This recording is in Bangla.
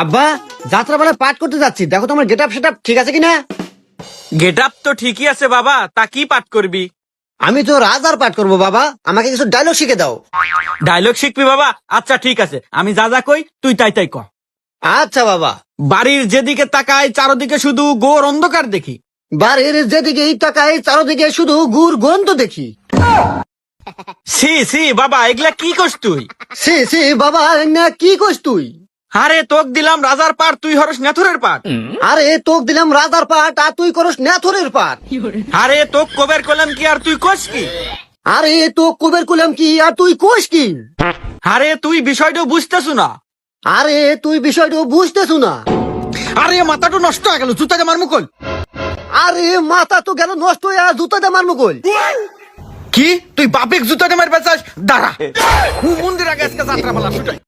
আব্বা, যাত্রা বেলায় পাঠ করতে যাচ্ছি, দেখো তোমার গেট আপ সেট আপ ঠিক আছে কিনা। গেট আপ তো ঠিকই আছে বাবা, তা কি পাঠ করবি? আমি তো রাজার পাঠ করবো বাবা, আমাকে কিছু ডায়লগ শিখে দাও। ডায়লগ শিখবি বাবা? আচ্ছা ঠিক আছে, আমি যা যা কই তুই তাই তাই ক। আচ্ছা বাবা। বাড়ির যেদিকে তাকাই চারদিকে শুধু ঘোর অন্ধকার দেখি। বাড়ির যেদিকে তাকাই চারদিকে শুধু গুড় গন্ধ দেখি। সি সি বাবা, এগুলা কি করছ তুই? সি সি বাবা, না কি কইস তুই? আরে তোক দিলাম রাজার পাঠ, তুই হরস নেথুরের পাঠ। আরে তোক দিলাম রাজার পাঠ আর তুই করস নেথরের পাঠ। আরে তোক কবের কলাম কি আর তুই কস কি? আরে তো কুবের কুলাম কি আর তুই কোষ কি? আরে তুই বিষয়টা বুঝতেছু না। আরে তুই বিষয়টা বুঝতেছু না। আরে মাথাটা নষ্ট হয়ে গেল, জুতা জামার মুকুল। আরে মাথা তো গেল নষ্ট হয়ে আর জুতা দিয়ে মারমু কই? কি তুই বাপেক জুতা জামার বেচাস? দাঁড়া, মন্দির আগে আজকে যাত্রা পালা ছুটাই।